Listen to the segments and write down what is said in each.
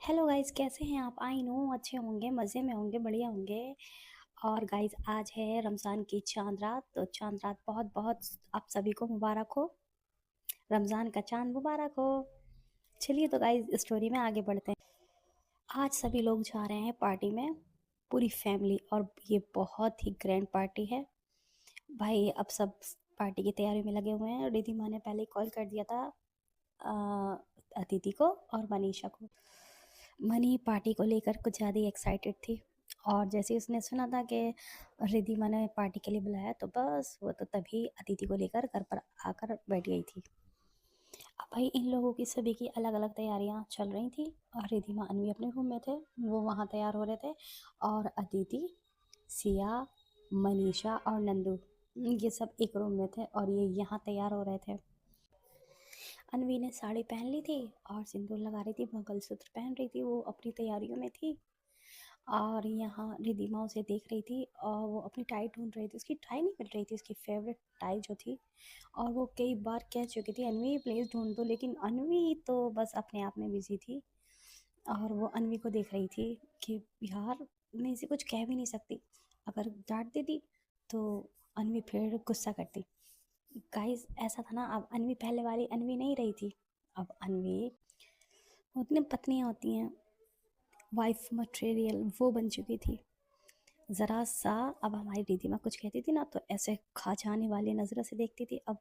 Hello guys, कैसे हैं आप? आई नो अच्छे होंगे, मज़े में होंगे, बढ़िया होंगे। और गाइस, आज है रमज़ान की चांद रात। तो चांद रात बहुत बहुत आप सभी को मुबारक हो। रमज़ान का चांद मुबारक हो। चलिए तो गाइस, स्टोरी में आगे बढ़ते हैं। आज सभी लोग जा रहे हैं पार्टी में, पूरी फैमिली। और ये बहुत ही ग्रैंड पार्टी है भाई। अब सब पार्टी की तैयारी में लगे हुए हैं। रिद्धि माँ ने पहले कॉल कर दिया था अदिति को और मनीषा को। मनी पार्टी को लेकर कुछ ज़्यादा ही एक्साइटेड थी। और जैसे उसने सुना था कि रिद्धिमा ने पार्टी के लिए बुलाया, तो बस वो तो तभी अदिति को लेकर घर पर आकर बैठ गई थी। अब भाई, इन लोगों की सभी की अलग अलग तैयारियां चल रही थी। और रिद्धिमा अन्वी अपने रूम में थे, वो वहाँ तैयार हो रहे थे। और अदिति, सिया, मनीषा और नंदू, ये सब एक रूम में थे और ये यहाँ तैयार हो रहे थे। अन्वी ने साड़ी पहन ली थी और सिंदूर लगा रही थी, मंगलसूत्र पहन रही थी, वो अपनी तैयारियों में थी। और यहाँ रिधिमा उसे देख रही थी और वो अपनी टाई ढूंढ रही थी। उसकी टाई नहीं मिल रही थी, उसकी फेवरेट टाई जो थी। और वो कई बार कह चुकी थी, अन्वी प्लीज़ ढूंढ दो, लेकिन अन्वी तो बस अपने आप में बिजी थी। और वो अन्वी को देख रही थी कि यार, मैं इसे कुछ कह भी नहीं सकती। अगर डांट देती तो अन्वी फिर गुस्सा करती। गाइस, ऐसा था ना, अब अन्वी पहले वाली अन्वी नहीं रही थी। अब अन्वी, उतनी पत्नियां होती हैं, वाइफ मटेरियल, वो बन चुकी थी। ज़रा सा अब हमारी रिधिमा कुछ कहती थी ना, तो ऐसे खा जाने वाली नज़रों से देखती थी। अब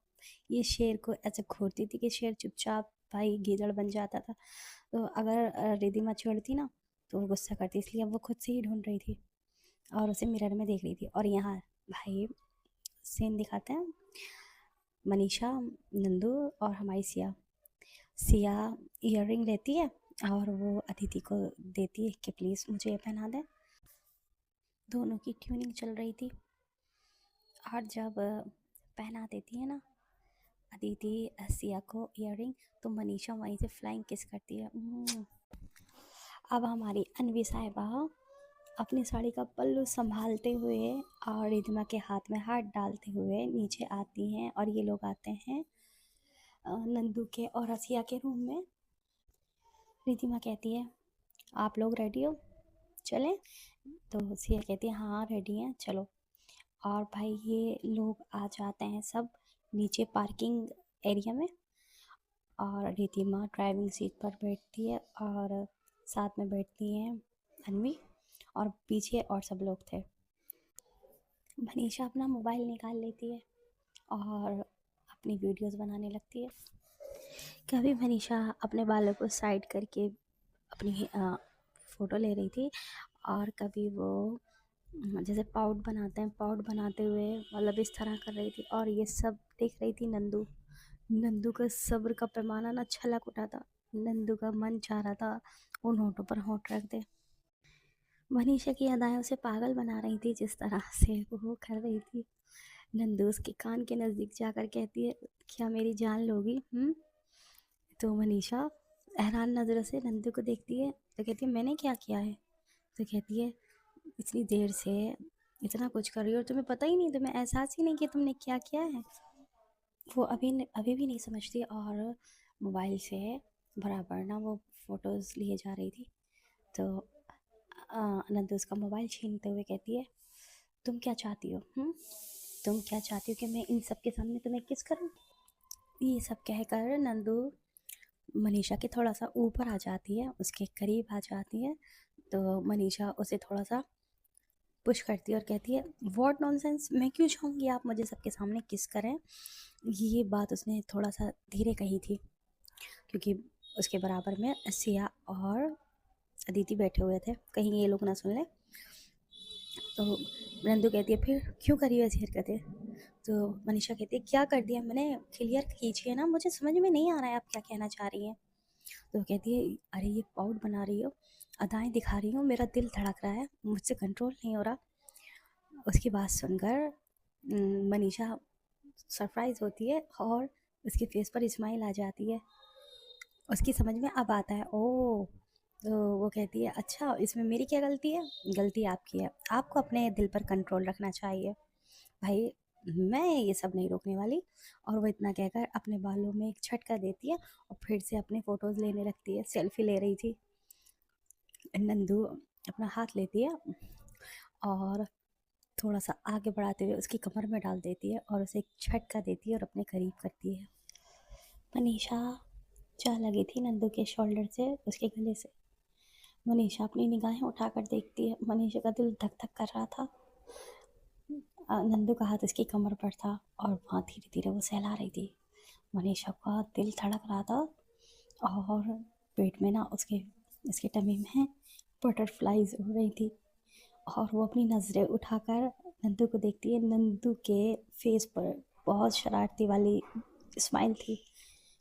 ये शेर को ऐसे घूरती थी कि शेर चुपचाप भाई गीदड़ बन जाता था। तो अगर रिधिमा छेड़ती ना, तो वो गुस्सा करती। इसलिए अब वो खुद से ही ढूंढ रही थी और उसे मिरर में देख रही थी। और यहाँ भाई सीन दिखाते हैं। मनीषा, नंदू और हमारी सिया। सिया ईयररिंग लेती है और वो अदिति को देती है कि प्लीज़ मुझे ये पहना दे। दोनों की ट्यूनिंग चल रही थी। और जब पहना देती है ना अदिति सिया को ईयररिंग, तो मनीषा वहीं से फ्लाइंग किस करती है। अब हमारी अनवी साहिबा अपनी साड़ी का पल्लू संभालते हुए और रिधिमा के हाथ में हाथ डालते हुए नीचे आती हैं। और ये लोग आते हैं नंदू के और रसिया के रूम में। रिधिमा कहती है, आप लोग रेडी हो, चलें? तो सिया कहती है, हाँ रेडी हैं, चलो। और भाई ये लोग आ जाते हैं सब नीचे पार्किंग एरिया में। और रिधिमा ड्राइविंग सीट पर बैठती है और साथ में बैठती हैं अन्वी। और पीछे और सब लोग थे। मनीषा अपना मोबाइल निकाल लेती है और अपनी वीडियोस बनाने लगती है। कभी मनीषा अपने बालों को साइड करके अपनी फ़ोटो ले रही थी। और कभी वो जैसे पाउट बनाते हैं, पाउट बनाते हुए मतलब इस तरह कर रही थी। और ये सब देख रही थी नंदू। नंदू का सब्र का पैमाना ना छलक उठा था। नंदू का मन चाह रहा था उन होठों पर होठ रख दे। मनीषा की अदाएं उसे पागल बना रही थी, जिस तरह से वो कर रही थी। नंदू उसके कान के नज़दीक जाकर कहती है, क्या मेरी जान लोगी? तो मनीषा हैरान नज़रों से नंदू को देखती है, तो कहती है, मैंने क्या किया है? तो कहती है, इतनी देर से इतना कुछ कर रही हो और तुम्हें पता ही नहीं, तुम्हें एहसास ही नहीं कि तुमने क्या किया है। वो अभी भी नहीं समझती। और मोबाइल से बराबर ना वो फ़ोटोज़ लिए जा रही थी। तो नंदू उसका मोबाइल छीनते हुए कहती है, तुम क्या चाहती हो? तुम क्या चाहती हो कि मैं इन सब के सामने तुम्हें किस करूं? ये सब कहकर नंदू मनीषा के थोड़ा सा ऊपर आ जाती है, उसके करीब आ जाती है। तो मनीषा उसे थोड़ा सा पुश करती है और कहती है, व्हाट नॉनसेंस, मैं क्यों चाहूँगी आप मुझे सबके सामने किस करें? ये बात उसने थोड़ा सा धीरे कही थी, क्योंकि उसके बराबर में सिया और अदिति बैठे हुए थे, कहीं ये लोग ना सुन लें। तो नंदू कहती है, फिर क्यों करी ऐसी हरकतें? तो मनीषा कहती है, क्या कर दिया मैंने? क्लियर कीजिए ना, मुझे समझ में नहीं आ रहा है आप क्या कहना चाह रही हैं। तो कहती है, अरे ये पाउट बना रही हो, अदाएं दिखा रही हो, मेरा दिल धड़क रहा है, मुझसे कंट्रोल नहीं हो रहा। उसकी बात सुनकर मनीषा सरप्राइज़ होती है और उसके फेस पर स्माइल आ जाती है। उसकी समझ में अब आता है, ओह! तो वो कहती है, अच्छा इसमें मेरी क्या गलती है? गलती आपकी है, आपको अपने दिल पर कंट्रोल रखना चाहिए। भाई, मैं ये सब नहीं रोकने वाली। और वो इतना कहकर अपने बालों में एक झटका देती है और फिर से अपने फ़ोटोज़ लेने लगती है। सेल्फ़ी ले रही थी। नंदू अपना हाथ लेती है और थोड़ा सा आगे बढ़ाते हुए उसकी कमर में डाल देती है और उसे एक झटका देती है और अपने करीब करती है। मनीषा जा लगी थी नंदू के शोल्डर से, उसके गले से। मनीषा अपनी निगाहें उठाकर देखती है। मनीषा का दिल धक धक कर रहा था। नंदू का हाथ उसकी कमर पर था और वहाँ धीरे धीरे वो सहला रही थी। मनीषा का दिल धड़क रहा था और पेट में ना उसके टमी में बटरफ्लाइज उड़ रही थी और वो अपनी नज़रें उठाकर नंदू को देखती है। नंदू के फेस पर बहुत शरारती वाली स्माइल थी।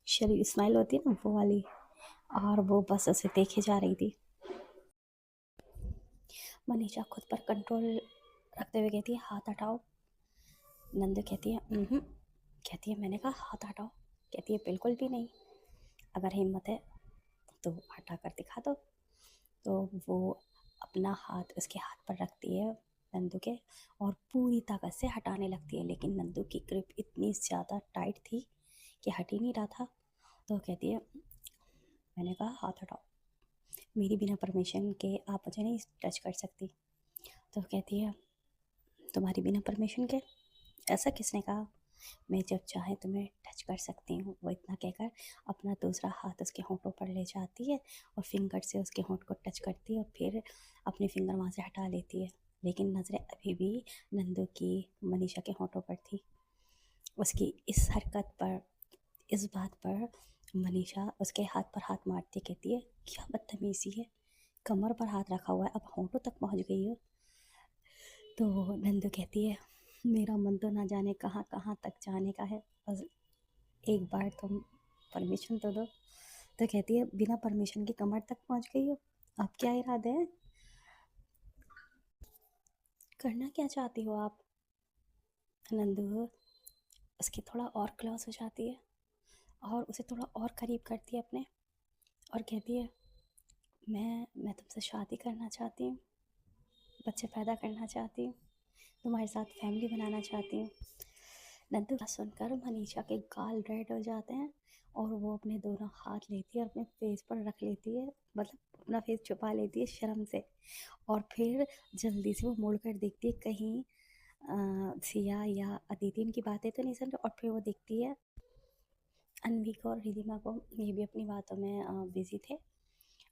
शरीर स्माइल होती है ना, वो वाली। और वो बस उसे देखे जा रही थी। मनीषा खुद पर कंट्रोल रखते हुए कहती है, हाथ हटाओ। नंदू कहती है, कहती है, मैंने कहा हाथ हटाओ। कहती है, बिल्कुल भी नहीं, अगर हिम्मत है तो हटा कर दिखा दो। तो वो अपना हाथ उसके हाथ पर रखती है नंदू के और पूरी ताकत से हटाने लगती है, लेकिन नंदू की ग्रिप इतनी ज़्यादा टाइट थी कि हट ही नहीं रहा था। तो कहती है, मैंने कहा हाथ हटाओ, मेरी बिना परमिशन के आप मुझे नहीं टच कर सकती। तो कहती है, तुम्हारी बिना परमिशन के? ऐसा किसने कहा? मैं जब चाहे तुम्हें टच कर सकती हूँ। वो इतना कहकर अपना दूसरा हाथ उसके होंठों पर ले जाती है और फिंगर से उसके होंठ को टच करती है और फिर अपनी फिंगर वहाँ से हटा लेती है। लेकिन नज़रें अभी भी नंदू की मनीषा के होंठों पर थी। उसकी इस हरकत पर, इस बात पर मनीषा उसके हाथ पर हाथ मारती कहती है, क्या बदतमीज़ी है, कमर पर हाथ रखा हुआ है, अब होंठों तक पहुँच गई हो। तो नंदू कहती है, मेरा मन तो ना जाने कहाँ कहाँ तक जाने का है, बस एक बार तुम परमिशन तो दो। तो कहती है, बिना परमिशन के कमर तक पहुंच गई हो, आप क्या इरादे हैं, करना क्या चाहती हो आप? नंदू उसके थोड़ा और क्लोज हो जाती है और उसे थोड़ा और करीब करती है अपने और कहती है, मैं तुमसे शादी करना चाहती हूँ, बच्चे पैदा करना चाहती हूँ, तुम्हारे साथ फैमिली बनाना चाहती हूँ। नंदू बात सुनकर मनीषा के गाल रेड हो जाते हैं और वो अपने दोनों हाथ लेती है और अपने फेस पर रख लेती है, मतलब अपना फेस छुपा लेती है शर्म से। और फिर जल्दी से वो मुड़ कर देखती है कहीं सिया या अदिति इनकी बातें तो नहीं सुन रहे। और फिर वो देखती है अनवी को और रिधिमा को, ये भी अपनी बातों में बिजी थे।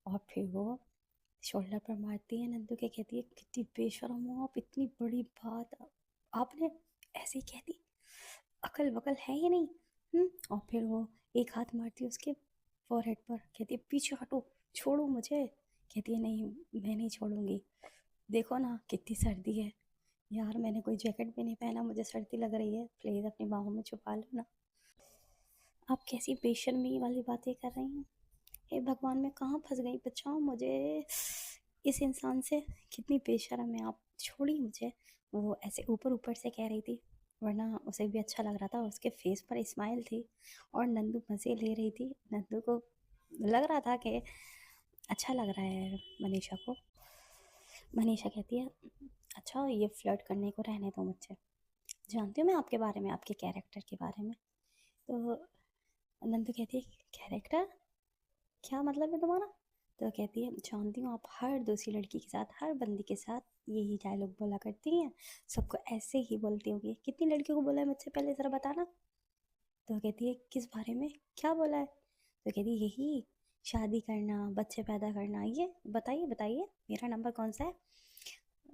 और फिर वो शोल्डर पर मारती है नंदू के, कहती है, कितनी बेशर्म हो आप, इतनी बड़ी बात आपने ऐसे ही कह दी, अकल वकल है या नहीं? और फिर वो एक हाथ मारती है उसके फोरहेड पर, कहती है, पीछे हटो, छोड़ो मुझे। कहती है, नहीं, मैं नहीं छोड़ूंगी, देखो ना कितनी सर्दी है यार, मैंने कोई जैकेट भी नहीं पहना, मुझे सर्दी लग रही है, प्लीज़ अपनी बाहों में छुपा लो ना। आप कैसी बेशर्मी वाली बातें कर रही हैं? हे भगवान, मैं कहाँ फंस गई, बचाओ मुझे इस इंसान से, कितनी बेशर्म है आप, छोड़िए मुझे। वो ऐसे ऊपर ऊपर से कह रही थी, वरना उसे भी अच्छा लग रहा था, उसके फेस पर स्माइल थी और नंदू मज़े ले रही थी। नंदू को लग रहा था कि अच्छा लग रहा है मनीषा को। मनीषा कहती है, अच्छा ये फ्लर्ट करने को रहने दो मुझसे, जानती हूँ मैं आपके बारे में, आपके कैरेक्टर के बारे में। तो नंदू कहती है, कैरेक्टर, क्या मतलब है तुम्हारा? तो कहती है, जानती हूँ आप हर दूसरी लड़की के साथ, हर बंदी के साथ यही डायलॉग बोला करती हैं, सबको ऐसे ही बोलती होगी, कितनी लड़कियों को बोला है मुझसे, पहले ज़रा बताना। तो कहती है, किस बारे में, क्या बोला है? तो कहती है, यही शादी करना, बच्चे पैदा करना, ये बताइए बताइए, मेरा नंबर कौन सा है,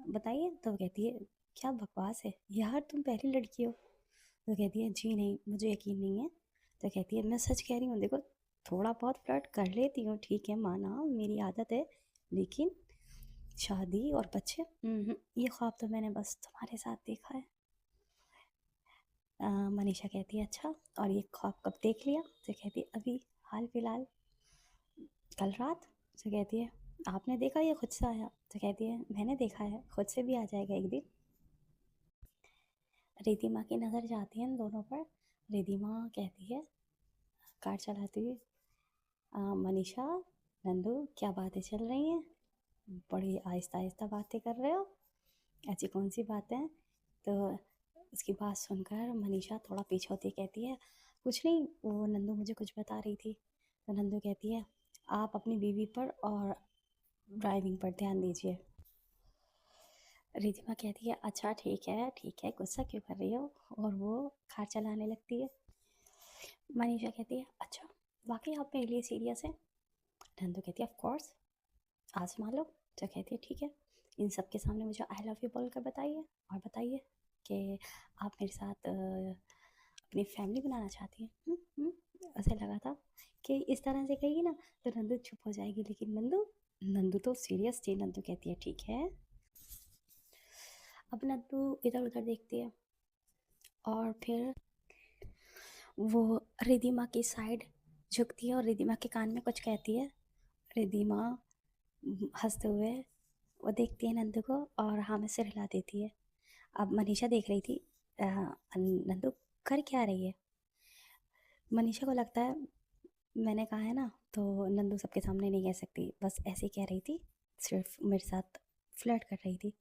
बताइए। तो कहती है, क्या बकवास है यार, तुम पहली लड़की हो। तो कहती है, जी नहीं, मुझे यकीन नहीं है। तो कहती है, मैं सच कह रही हूँ, देखो थोड़ा बहुत फ्लर्ट कर लेती हूँ, ठीक है, माना, मेरी आदत है, लेकिन शादी और बच्चे, ये ख्वाब तो मैंने बस तुम्हारे साथ देखा है। मनीषा कहती है, अच्छा, और ये ख्वाब कब देख लिया? तो कहती है, अभी हाल फिलहाल, कल रात। तो कहती है, आपने देखा या खुद से आया? तो कहती है, मैंने देखा है, खुद से भी आ जाएगा एक दिन। रिधिमा की नज़र जाती है इन दोनों पर। रिधिमा कहती है कार चलाती हुई, मनीषा, नंदू, क्या बातें चल रही हैं, बड़ी आहिस्ता आहिस्ता बातें कर रहे हो, ऐसी कौन सी बातें हैं? तो उसकी बात सुनकर मनीषा थोड़ा पीछे होती कहती है, कुछ नहीं, वो नंदू मुझे कुछ बता रही थी। तो नंदू कहती है, आप अपनी बीवी पर और ड्राइविंग पर ध्यान दीजिए। रिधिमा कहती है अच्छा ठीक है, गुस्सा क्यों कर रही हो, और वो कार चलाने लगती है। मनीषा कहती है अच्छा वाकई आप मेरे लिए सीरियस है। नंदू कहती है ऑफ कोर्स, आजमा लो। तो कहती है ठीक है, इन सब के सामने मुझे आई लव यू बोल कर बताइए, और बताइए कि आप मेरे साथ अपनी फैमिली बनाना चाहती हैं। ऐसे लगा था कि इस तरह से कहेगी ना तो नंदू चुप हो जाएगी, लेकिन नंदू नंदू तो सीरियस थी। नंदू कहती है ठीक है। अब नंदू इधर उधर देखती है और फिर वो रिधिमा की साइड झुकती है और रिधिमा के कान में कुछ कहती है। रिधिमा हंसते हुए वो देखती है नंदू को और हाँ में सिर हिला देती है। अब मनीषा देख रही थी नंदू कर क्या रही है। मनीषा को लगता है मैंने कहा है ना, तो नंदू सबके सामने नहीं कह सकती, बस ऐसे ही कह रही थी, सिर्फ मेरे साथ फ्लर्ट कर रही थी।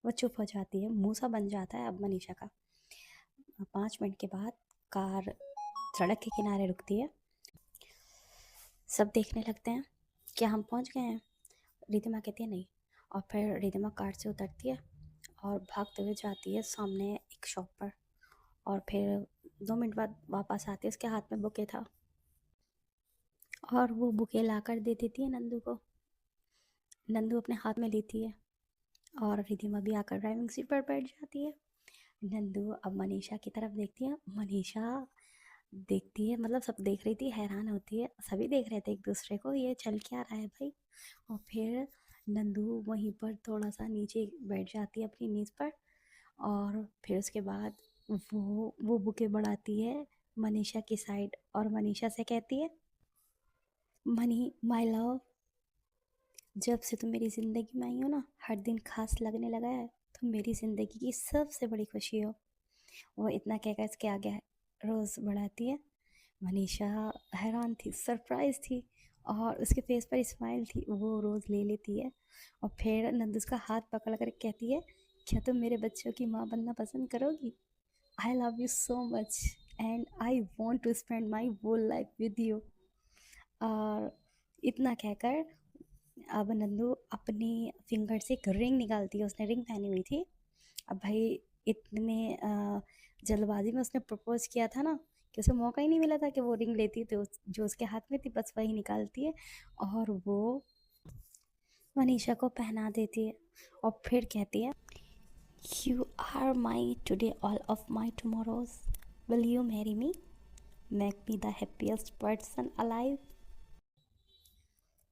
वो चुप हो जाती है, मुँह सा बन जाता है अब मनीषा का। 5 मिनट के बाद कार सड़क के किनारे रुकती है। सब देखने लगते हैं क्या हम पहुंच गए हैं। रिधिमा कहती है नहीं, और फिर रिधिमा कार से उतरती है और भागते हुए जाती है सामने एक शॉप पर, और फिर 2 मिनट बाद वापस आती है। उसके हाथ में बुके था और वो बुके लाकर दे देती है नंदू को। नंदू अपने हाथ में लेती है और रिधिमा भी आकर ड्राइविंग सीट पर बैठ जाती है। नंदू अब मनीषा की तरफ देखती है। मनीषा देखती है, मतलब सब देख रही थी, हैरान होती है, सभी देख रहे थे एक दूसरे को, ये चल क्या रहा है भाई। और फिर नंदू वहीं पर थोड़ा सा नीचे बैठ जाती है अपनी नीज पर, और फिर उसके बाद वो बुके बढ़ाती है मनीषा की साइड और मनीषा से कहती है मनी माय लव, जब से तुम मेरी ज़िंदगी में आई हो ना हर दिन खास लगने लगा है। तुम मेरी ज़िंदगी की सबसे बड़ी खुशी हो। वो इतना कहकर इसके आगे रोज़ बढ़ाती है। मनीषा हैरान थी, सरप्राइज थी, और उसके फेस पर स्माइल थी। वो रोज़ ले लेती है और फिर नंदू उसका हाथ पकड़ कर कहती है क्या तुम मेरे बच्चों की माँ बनना पसंद करोगी। I love you so much and I want to spend my whole life with you. और इतना कहकर अब नंदू अपनी फिंगर से एक रिंग निकालती है। उसने रिंग पहनी हुई थी। अब भाई इतने जल्दबाजी में उसने प्रपोज किया था ना कि उसे मौका ही नहीं मिला था कि वो रिंग लेती, तो जो उसके हाथ में थी बस वही निकालती है और वो मनीषा को पहना देती है। और फिर कहती है you are my today all of my tomorrows, will you marry me, make me the happiest person alive.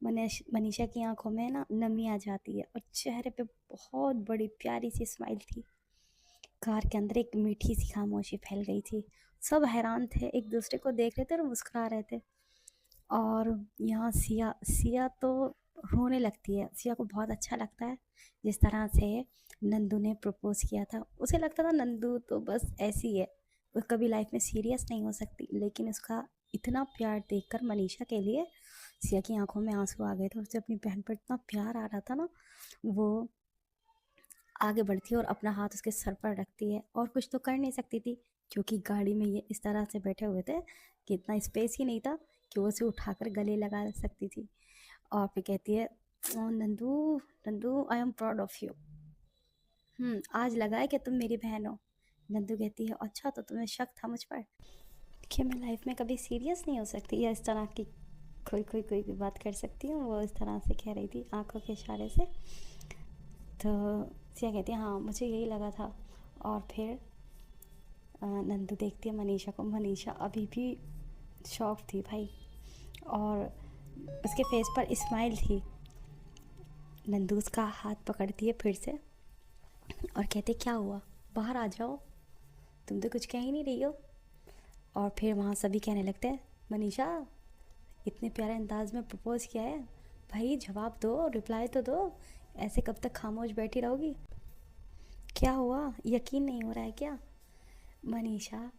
Manisha की आंखों में ना नमी आ जाती है और चेहरे पे बहुत बड़ी प्यारी सी स्माइल थी। कार के अंदर एक मीठी सी खामोशी फैल गई थी। सब हैरान थे, एक दूसरे को देख रहे थे और मुस्कुरा रहे थे। और यहाँ सिया सिया तो रोने लगती है। सिया को बहुत अच्छा लगता है जिस तरह से नंदू ने प्रपोज किया था। उसे लगता था नंदू तो बस ऐसी है, वो कभी लाइफ में सीरियस नहीं हो सकती, लेकिन उसका इतना प्यार देखकर मनीषा के लिए सिया की आंखों में आंसू आ गए थे। उसे अपनी बहन पर इतना प्यार आ रहा था ना, वो आगे बढ़ती है और अपना हाथ उसके सर पर रखती है, और कुछ तो कर नहीं सकती थी क्योंकि गाड़ी में ये इस तरह से बैठे हुए थे कि इतना स्पेस ही नहीं था कि वो उसे उठाकर गले लगा सकती थी। और फिर कहती है "oh, Nandu Nandu I am proud of you. आज लगा है कि तुम मेरी बहन हो। नंदू कहती है अच्छा तो तुम्हें शक था मुझ पर कि मैं लाइफ में कभी सीरियस नहीं हो सकती या इस तरह की कोई भी बात कर सकती हूँ। वो इस तरह से कह रही थी आंखों के इशारे से। तो सिया कहती है हाँ मुझे यही लगा था। और फिर नंदू देखती है मनीषा को। मनीषा अभी भी शॉक थी भाई, और उसके फेस पर स्माइल थी। नंदू उसका हाथ पकड़ती है फिर से और कहते क्या हुआ, बाहर आ जाओ, तुम तो कुछ कह ही नहीं रही हो। और फिर वहाँ सभी कहने लगते हैं मनीषा इतने प्यारे अंदाज में प्रपोज किया है, भाई जवाब दो, रिप्लाई तो दो, ऐसे कब तक खामोश बैठी रहोगी। क्या हुआ, यकीन नहीं हो रहा है क्या। मनीषा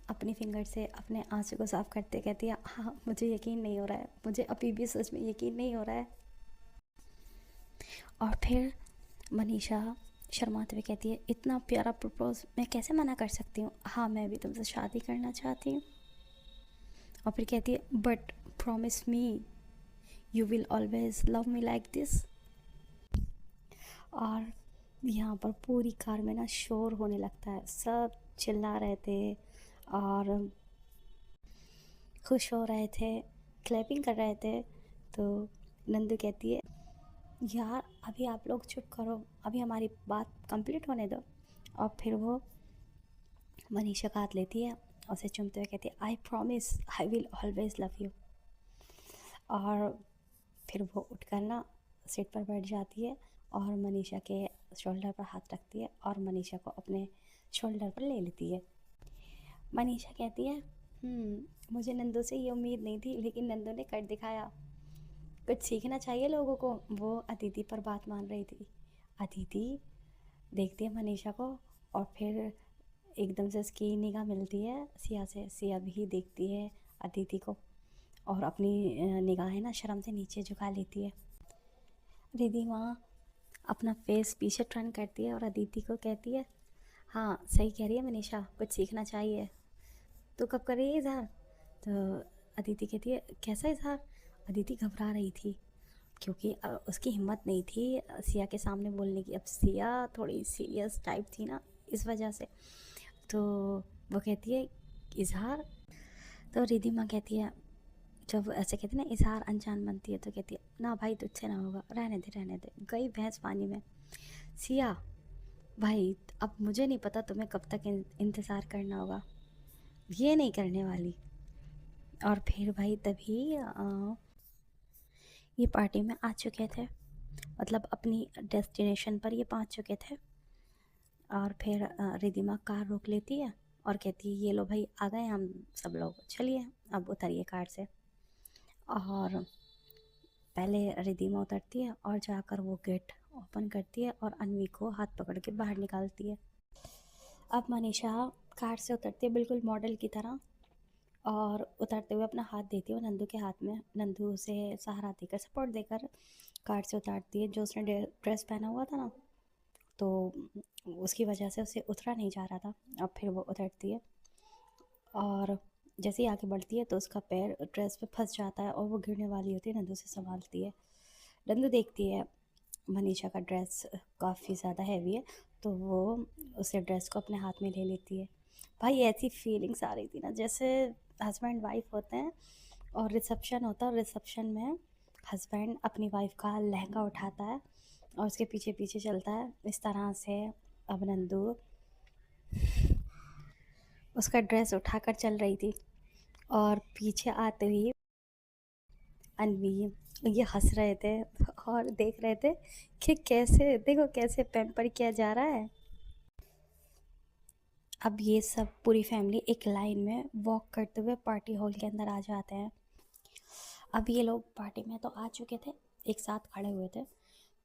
अपनी फिंगर से अपने आंसू को साफ करते कहती है हाँ मुझे यकीन नहीं हो रहा है, मुझे अभी भी सच में यकीन नहीं हो रहा है। और फिर मनीषा शर्माते हुए कहती है इतना प्यारा प्रपोज मैं कैसे मना कर सकती हूँ, हाँ मैं भी तुमसे शादी करना चाहती हूँ। और फिर कहती है but promise me you will always love me like this. और यहाँ पर पूरी कार में ना शोर होने लगता है, सब चिल्ला रहे थे और खुश हो रहे थे, क्लैपिंग कर रहे थे। तो नंदू कहती है यार अभी आप लोग चुप करो, अभी हमारी बात कंप्लीट होने दो। और फिर वो मनीषा का हाथ लेती है और उसे चूमते हुए कहती है I promise I will always love you. और फिर वो उठकर ना सीट पर बैठ जाती है और मनीषा के शोल्डर पर हाथ रखती है और मनीषा को अपने शोल्डर पर ले लेती है। मनीषा कहती है मुझे नंदू से ये उम्मीद नहीं थी, लेकिन नंदू ने कर दिखाया। कुछ सीखना चाहिए लोगों को। वो अदिति पर बात मान रही थी। अदिति देखती है मनीषा को और फिर एकदम से उसकी निगाह मिलती है सिया से। सिया भी देखती है अदिति को और अपनी निगाहें ना शर्म से नीचे झुका लेती है। रिद्धि वहाँ अपना फेस पीछे टर्न करती है और अदिति को कहती है हाँ सही कह रही है मनीषा, कुछ सीखना चाहिए। तो कब कर रही है इजहार? तो अदिति कहती है कैसा इजहार? अदिति घबरा रही थी क्योंकि उसकी हिम्मत नहीं थी सिया के सामने बोलने की। अब सिया थोड़ी सीरियस टाइप थी ना, इस वजह से। तो वो कहती है इजहार। तो रिद्धिमा कहती है, जब ऐसे कहती है ना इजहार अनजान बनती है, तो कहती है ना भाई तुझसे ना होगा, रहने दे रहने दे, गई भैंस पानी में। सिया भाई अब मुझे नहीं पता तुम्हें कब तक इंतज़ार करना होगा, ये नहीं करने वाली। और फिर भाई तभी ये पार्टी में आ चुके थे, मतलब अपनी डेस्टिनेशन पर ये पहुंच चुके थे। और फिर रिद्धिमा कार रोक लेती है और कहती है ये लो भाई आ गए हम सब लोग, चलिए अब उतरिए कार से। और पहले रिद्धिमा उतरती है और जाकर वो गेट ओपन करती है और अन्वी को हाथ पकड़ के बाहर निकालती है। अब मनीषा कार से उतरती है बिल्कुल मॉडल की तरह और उतरते हुए अपना हाथ देती है वो नंदू के हाथ में। नंदू उसे सहारा देकर सपोर्ट देकर कार से उतारती है। जो उसने ड्रेस पहना हुआ था ना, तो उसकी वजह से उसे उतरा नहीं जा रहा था। अब फिर वो उतरती है और जैसे ही आगे बढ़ती है तो उसका पैर ड्रेस पे फंस जाता है और वो गिरने वाली होती है। नंदू से संभालती है। नंदू देखती है मनीषा का ड्रेस काफ़ी ज़्यादा हैवी है, तो वो उसे ड्रेस को अपने हाथ में ले लेती है। भाई ऐसी फीलिंग्स आ रही थी ना जैसे हस्बैंड वाइफ होते हैं और रिसेप्शन होता है, और रिसेप्शन में हस्बैंड अपनी वाइफ का लहंगा उठाता है और उसके पीछे पीछे चलता है इस तरह से। अब नंदू उसका ड्रेस उठाकर चल रही थी और पीछे आते ही अनवी ये हंस रहे थे और देख रहे थे कि कैसे देखो कैसे पैम्पर किया जा रहा है। अब ये सब पूरी फैमिली एक लाइन में वॉक करते हुए पार्टी हॉल के अंदर आ जाते हैं। अब ये लोग पार्टी में तो आ चुके थे, एक साथ खड़े हुए थे।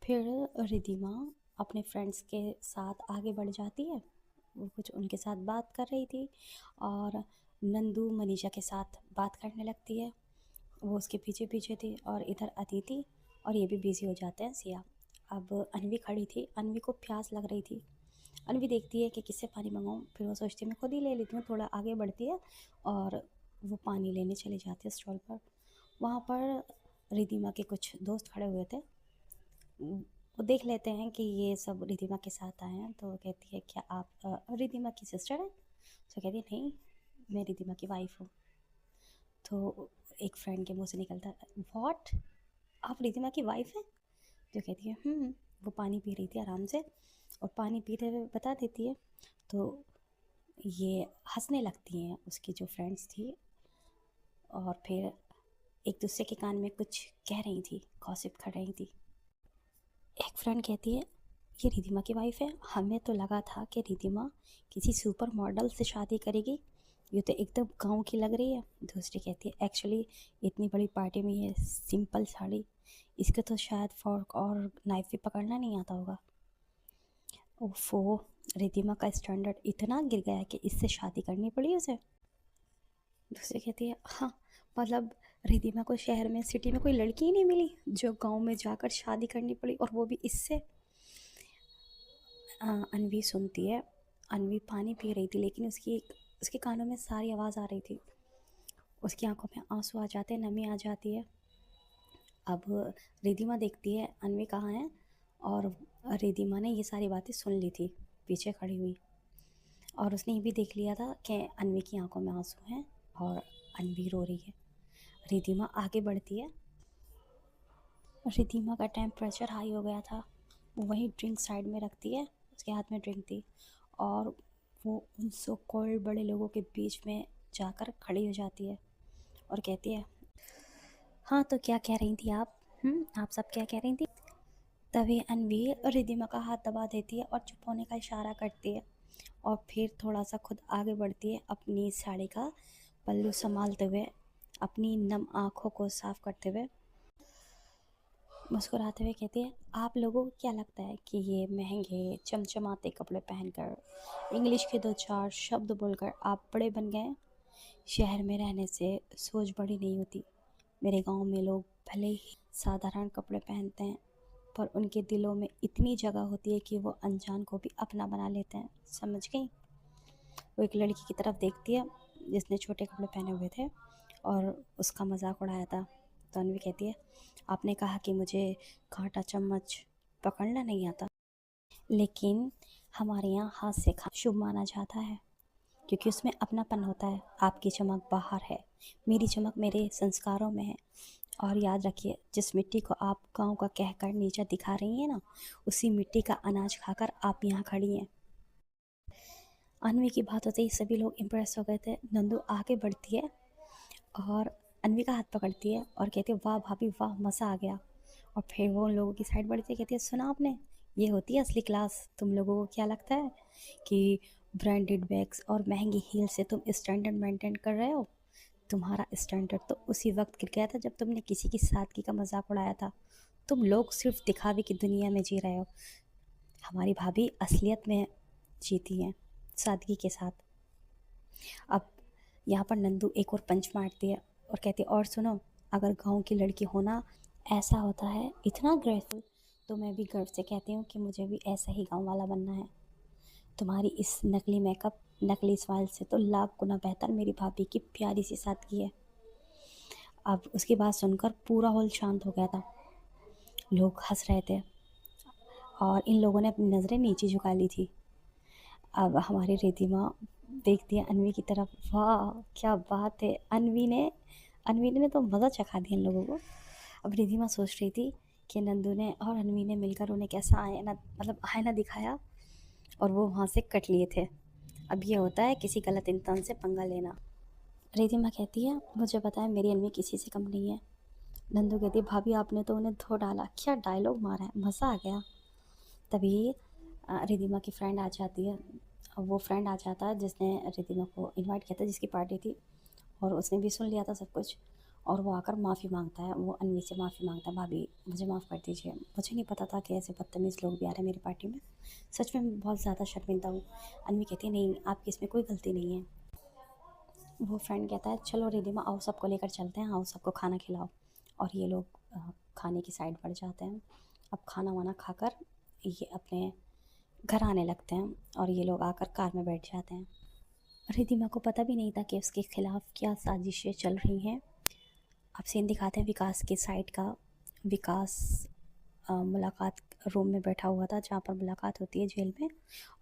फिर रिद्धिमा अपने फ्रेंड्स के साथ आगे बढ़ जाती है, वो कुछ उनके साथ बात कर रही थी और नंदू मनीषा के साथ बात करने लगती है, वो उसके पीछे पीछे थी। और इधर अदिति और ये भी बिजी हो जाते हैं सिया। अब अनवी खड़ी थी, अनवी को प्यास लग रही थी। अनवी देखती है कि किससे पानी मंगाऊँ, फिर वो सोचती है मैं खुद ही ले लेती हूँ। थोड़ा आगे बढ़ती है और वो पानी लेने चली जाती है स्टॉल पर। वहाँ पर रिद्धिमा के कुछ दोस्त खड़े हुए थे, वो देख लेते हैं कि ये सब रिद्धिमा के साथ आए हैं। तो वो कहती है क्या आप रिद्धिमा की सिस्टर हैं? तो कहती है नहीं, मैं रिद्धिमा की वाइफ हूँ। तो एक फ्रेंड के मुंह से निकलता है व्हाट, आप रिद्धिमा की वाइफ हैं? तो कहती है वो पानी पी रही थी आराम से और पानी पीते हुए बता देती है। तो ये हंसने लगती हैं उसकी जो फ्रेंड्स थी और फिर एक दूसरे के कान में कुछ कह रही थी, गॉसिप कर रही थी। एक फ्रेंड कहती है ये रिद्धिमा की वाइफ है, हमें तो लगा था कि रिद्धिमा किसी सुपर मॉडल से शादी करेगी, ये तो एकदम गांव की लग रही है। दूसरी कहती है एक्चुअली इतनी बड़ी पार्टी में ये सिंपल साड़ी, इसके तो शायद फॉर्क और नाइफ भी पकड़ना नहीं आता होगा। ओफो, रिद्धिमा का स्टैंडर्ड इतना गिर गया है कि इससे शादी करनी पड़ी उसे। दूसरी कहती है हाँ, मतलब रिद्धिमा को शहर में सिटी में कोई लड़की ही नहीं मिली जो गांव में जाकर शादी करनी पड़ी, और वो भी इससे। अनवी सुनती है। अनवी पानी पी रही थी लेकिन उसके कानों में सारी आवाज़ आ रही थी। उसकी आंखों में आंसू आ जाते हैं, नमी आ जाती है। अब रिधिमा देखती है अनवी कहाँ है, और रिधिमा ने ये सारी बातें सुन ली थी पीछे खड़ी हुई, और उसने ये भी देख लिया था कि अनवी की आंखों में आंसू हैं और अनवी रो रही है। रिधिमा आगे बढ़ती है। रिधिमा का टेम्परेचर हाई हो गया था। वो वही ड्रिंक साइड में रखती है, उसके हाथ में ड्रिंक थी, और वो उन सो कॉल्ड बड़े लोगों के बीच में जाकर खड़ी हो जाती है और कहती है, हाँ तो क्या कह रही थी आप? आप सब क्या कह रही थी? तभी अनवी रिधिमा का हाथ दबा देती है और चुप होने का इशारा करती है, और फिर थोड़ा सा खुद आगे बढ़ती है, अपनी साड़ी का पल्लू संभालते हुए, अपनी नम आँखों को साफ करते हुए, मुस्कुराते हुए कहती है, आप लोगों को क्या लगता है कि ये महंगे चमचमाते कपड़े पहनकर, इंग्लिश के 2-4 शब्द बोलकर आप बड़े बन गए? शहर में रहने से सोच बड़ी नहीं होती। मेरे गांव में लोग भले ही साधारण कपड़े पहनते हैं, पर उनके दिलों में इतनी जगह होती है कि वो अनजान को भी अपना बना लेते हैं। समझ गई? वो एक लड़की की तरफ देखती है जिसने छोटे कपड़े पहने हुए थे और उसका मजाक उड़ाया था। तो अनवी कहती है, आपने कहा कि मुझे कांटा चम्मच पकड़ना नहीं आता, लेकिन हमारे यहाँ हाथ से खा शुभ माना जाता है, क्योंकि उसमें अपनापन होता है। आपकी चमक बाहर है, मेरी चमक मेरे संस्कारों में है। और याद रखिए, जिस मिट्टी को आप गांव का कहकर नीचा दिखा रही हैं ना, उसी मिट्टी का अनाज खाकर आप यहाँ खड़ी हैं। अनवी की बातों से ही सभी लोग इम्प्रेस हो गए थे। नंदू आगे बढ़ती है और अनवी का हाथ पकड़ती है और कहती है, वाह भाभी वाह, मज़ा आ गया। और फिर वो उन लोगों की साइड बढ़ती है, कहती है, सुना आपने, ये होती है असली क्लास। तुम लोगों को क्या लगता है कि ब्रांडेड बैग्स और महंगी हील से तुम स्टैंडर्ड मेंटेन कर रहे हो? तुम्हारा स्टैंडर्ड तो उसी वक्त गिर गया था जब तुमने किसी की सादगी का मजाक उड़ाया था। तुम लोग सिर्फ दिखावे की दुनिया में जी रहे हो। हमारी भाभी असलियत में जीती हैं, सादगी के साथ। अब यहाँ पर नंदू एक और पंच मारती है और कहती है, और सुनो, अगर गांव की लड़की होना ऐसा होता है, इतना ग्रेसफुल, तो मैं भी गर्व से कहती हूँ कि मुझे भी ऐसा ही गांव वाला बनना है। तुम्हारी इस नकली मेकअप, नकली स्माइल से तो लाख गुना बेहतर मेरी भाभी की प्यारी सी सादगी है। अब उसकी बात सुनकर पूरा हॉल शांत हो गया था। लोग हंस रहे थे और इन लोगों ने अपनी नज़रें नीचे झुका ली थी। अब हमारी रिधिमा देखती है अनवी की तरफ, वाह क्या बात है, अनवी ने तो मज़ा चखा दिया इन लोगों को। अब रिधिमा सोच रही थी कि नंदू ने और अनवी ने मिलकर उन्हें कैसा आईना दिखाया और वो वहाँ से कट लिए थे। अब ये होता है किसी गलत इंसान से पंगा लेना। रिधिमा कहती है, मुझे पता है मेरी अनवी किसी से कम नहीं है। नंदू कहती है, भाभी आपने तो उन्हें धो डाला, क्या डायलॉग मारा है, मज़ा आ गया। तभी रिधिमा की फ्रेंड आ जाती है। अब वो फ्रेंड आ जाता है जिसने रिधिमा को इनवाइट किया था, जिसकी पार्टी थी, और उसने भी सुन लिया था सब कुछ। और वो आकर माफ़ी मांगता है, वो अनवी से माफ़ी मांगता है, भाभी मुझे माफ़ कर दीजिए, मुझे नहीं पता था कि ऐसे बदतमीज़ लोग भी आ रहे हैं मेरी पार्टी में, सच में मैं बहुत ज़्यादा शर्मिंदा हूँ। अनवी कहती है, नहीं आपकी इसमें कोई गलती नहीं है। वो फ्रेंड कहता है, चलो रिधिमा आओ, सबको लेकर चलते हैं, आओ सबको खाना खिलाओ। और ये लोग खाने की साइड बढ़ जाते हैं। अब खाना वाना खाकर ये अपने घर आने लगते हैं और ये लोग आकर कार में बैठ जाते हैं। रिधिमा को पता भी नहीं था कि उसके खिलाफ क्या साजिशें चल रही हैं। अब सीन दिखाते हैं विकास की साइड का। विकास मुलाकात रूम में बैठा हुआ था जहाँ पर मुलाकात होती है जेल में,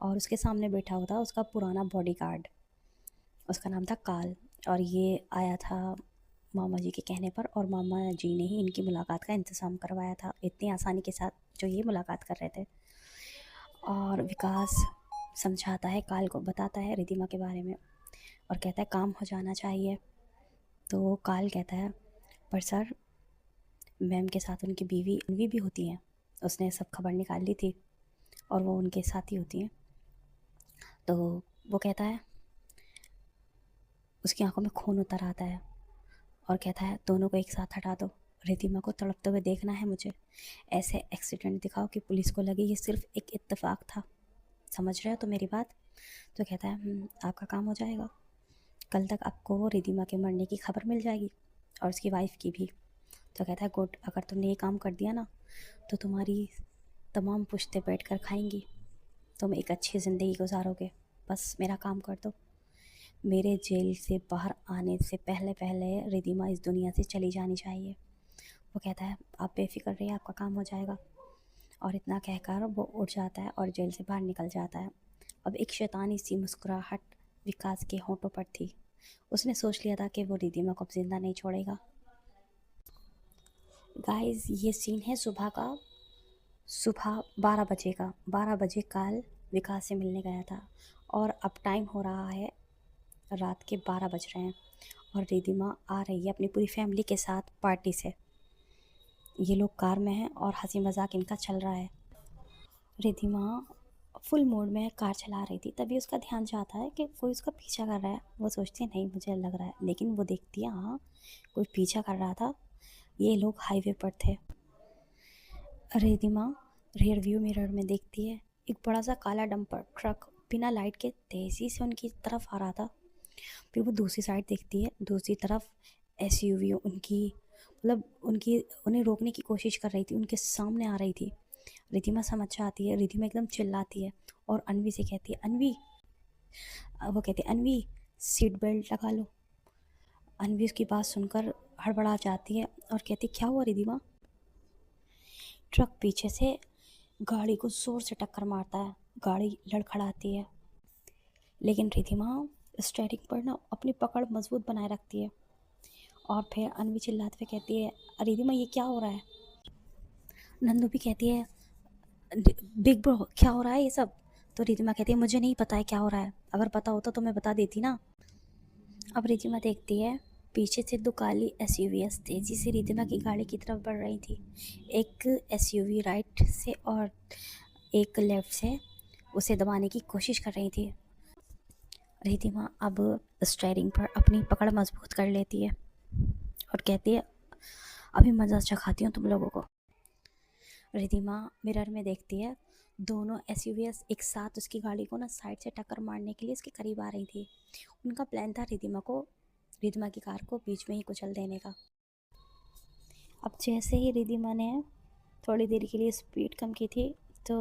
और उसके सामने बैठा हुआ था उसका पुराना बॉडीगार्ड। उसका नाम था काल, और ये आया था मामा जी के कहने पर, और मामा जी ने ही इनकी मुलाकात का इंतज़ाम करवाया था इतनी आसानी के साथ जो ये मुलाकात कर रहे थे। और विकास समझाता है काल को, बताता है रिधिमा के बारे में, और कहता है काम हो जाना चाहिए। तो काल कहता है, पर सर मैम के साथ उनकी बीवी अनवी भी होती हैं, उसने सब खबर निकाल ली थी और वो उनके साथ ही होती हैं। तो वो कहता है, उसकी आंखों में खून उतर आता है और कहता है, दोनों को एक साथ हटा दो, रिधिमा को तड़पते हुए देखना है मुझे। ऐसे एक्सीडेंट दिखाओ कि पुलिस को लगे ये सिर्फ एक इत्तेफाक था। समझ रहे हो तो मेरी बात? तो कहता है, आपका काम हो जाएगा, कल तक आपको रिधिमा के मरने की खबर मिल जाएगी और उसकी वाइफ की भी। तो कहता है, गुड, अगर तुमने ये काम कर दिया ना तो तुम्हारी तमाम पुश्तें बैठ कर खाएंगी, तुम एक अच्छी ज़िंदगी गुजारोगे, बस मेरा काम कर दो। मेरे जेल से बाहर आने से पहले पहले रिधिमा इस दुनिया से चली जानी चाहिए। वो कहता है आप बेफिक्र रहिए, आपका काम हो जाएगा। और इतना कहकर वो उठ जाता है और जेल से बाहर निकल जाता है। अब एक शैतानी सी मुस्कुराहट विकास के होंठों पर थी। उसने सोच लिया था कि वो रिधिमा को अब जिंदा नहीं छोड़ेगा। गाइस, ये सीन है सुबह 12 बजे का। 12 बजे काल विकास से मिलने गया था और अब टाइम हो रहा है, रात के 12 बज रहे हैं और रिधिमा आ रही है अपनी पूरी फैमिली के साथ पार्टी से। ये लोग कार में हैं और हंसी मजाक इनका चल रहा है। रिधिमा फुल मूड में कार चला रही थी, तभी उसका ध्यान जाता है कि कोई उसका पीछा कर रहा है। वो सोचती है नहीं मुझे लग रहा है, लेकिन वो देखती है हाँ कोई पीछा कर रहा था। ये लोग हाईवे पर थे। रिधिमा रियर व्यू मिरर में देखती है एक बड़ा सा काला डंपर ट्रक बिना लाइट के तेज़ी से उनकी तरफ आ रहा था। फिर वो दूसरी साइड देखती है, दूसरी तरफ एसयूवी उनकी मतलब उनकी उन्हें रोकने की कोशिश कर रही थी, उनके सामने आ रही थी। रिधिमा समझ जाती है, रिधिमा एकदम चिल्लाती है और अनवी से कहती है अनवी, वो कहती है अनवी सीट बेल्ट लगा लो। अनवी उसकी बात सुनकर हड़बड़ा जाती है और कहती क्या हुआ रिधिमा। ट्रक पीछे से गाड़ी को ज़ोर से टक्कर मारता है, गाड़ी लड़खड़ाती है, लेकिन रिधिमा स्टीयरिंग पर ना अपनी पकड़ मजबूत बनाए रखती है। और फिर अनवी चिल्लाते हुए कहती है रिधिमा ये क्या हो रहा है। नंदू भी कहती है बिग ब्रो क्या हो रहा है ये सब। तो रिधिमा कहती है मुझे नहीं पता है क्या हो रहा है, अगर पता होता तो मैं बता देती ना। अब रिधिमा देखती है पीछे से दो काली एसयूवीएस तेज़ी से रिधिमा की गाड़ी की तरफ बढ़ रही थी। एक एसयूवी राइट से और एक लेफ्ट से उसे दबाने की कोशिश कर रही थी। रिधिमा अब स्टीयरिंग पर अपनी पकड़ मजबूत कर लेती है और कहती है अभी मज़ा चखाती हूँ तुम लोगों को। रिधिमा मिरर में देखती है दोनों एसयूवीएस एक साथ उसकी गाड़ी को ना साइड से टक्कर मारने के लिए उसके करीब आ रही थी। उनका प्लान था रिधिमा की कार को बीच में ही कुचल देने का। अब जैसे ही रिधिमा ने थोड़ी देर के लिए स्पीड कम की थी तो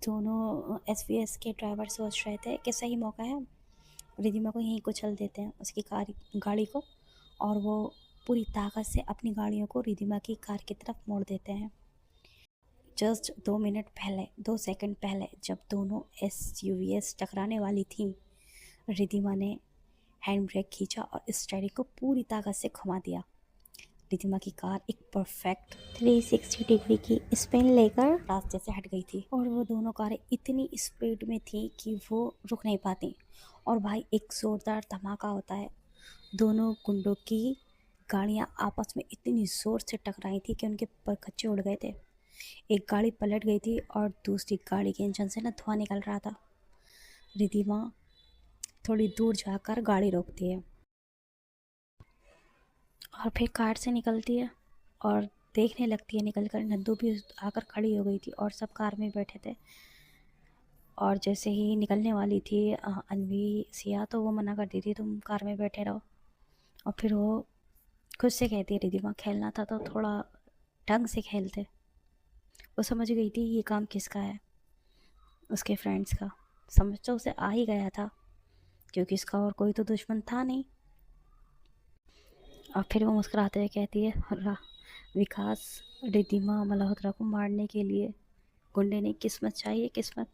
दोनों एसवीएस के ड्राइवर सोच रहे थे कि सही मौका है, रिधिमा को यहीं कुचल देते हैं उसकी गाड़ी को, और वो पूरी ताकत से अपनी गाड़ियों को रिधिमा की कार की तरफ मोड़ देते हैं। जस्ट 2 सेकंड पहले जब दोनों एसयूवीएस टकराने वाली थी, रिधिमा ने हैंड ब्रेक खींचा और स्टीयरिंग को पूरी ताकत से घुमा दिया। रिधिमा की कार एक परफेक्ट 360 डिग्री की स्पिन लेकर रास्ते से हट गई थी और वो दोनों कारें इतनी स्पीड में थी कि वो रुक नहीं पाती। और भाई एक ज़ोरदार धमाका होता है। दोनों गुंडों की गाड़ियाँ आपस में इतनी ज़ोर से टकराई थी कि उनके परखच्चे उड़ गए थे। एक गाड़ी पलट गई थी और दूसरी गाड़ी के इंजन से ना धुआं निकल रहा था। रिधिमा थोड़ी दूर जाकर गाड़ी रोकती है और फिर कार से निकलती है और देखने लगती है। निकलकर नंदू भी आकर खड़ी हो गई थी और सब कार में बैठे थे। और जैसे ही निकलने वाली थी अनवी सिया, तो वो मना कर दी थी तुम कार में बैठे रहो। और फिर वो खुद से कहती है रिधिमा खेलना था तो थोड़ा ढंग से खेलते। वो समझ गई थी ये काम किसका है, उसके फ्रेंड्स का। समझ तो उसे आ ही गया था क्योंकि इसका और कोई तो दुश्मन था नहीं। और फिर वो मुस्कुराते हुए कहती है विकास रिधिमा मल्होत्रा को मारने के लिए गुंडे ने किस्मत चाहिए, किस्मत।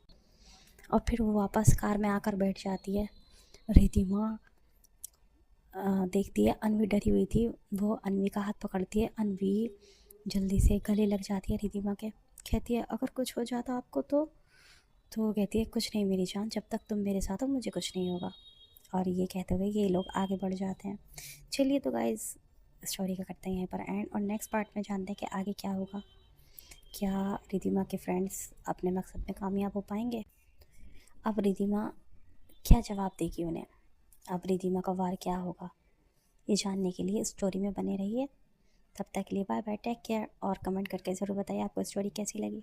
और फिर वो वापस कार में आकर बैठ जाती है। रिधिमा देखती है अनवी डरी हुई थी, वो अनवी का हाथ पकड़ती है। अनवी जल्दी से गले लग जाती है रिधिमा के, कहती है अगर कुछ हो जाता आपको तो वो कहती है कुछ नहीं मेरी जान, जब तक तुम मेरे साथ हो मुझे कुछ नहीं होगा। और ये कहते हुए ये लोग आगे बढ़ जाते हैं। चलिए तो गाइज़ स्टोरी का करते हैं यहीं पर एंड, और नेक्स्ट पार्ट में जानते हैं कि आगे क्या होगा। क्या रिधिमा के फ्रेंड्स अपने मकसद में कामयाब हो पाएंगे? अब रिधिमा क्या जवाब देगी उन्हें, अब रिधिमा का वार क्या होगा, ये जानने के लिए स्टोरी में बने रहिए। तब तक के लिए बाय बाय, टेक केयर, और कमेंट करके ज़रूर बताइए आपको स्टोरी कैसी लगी।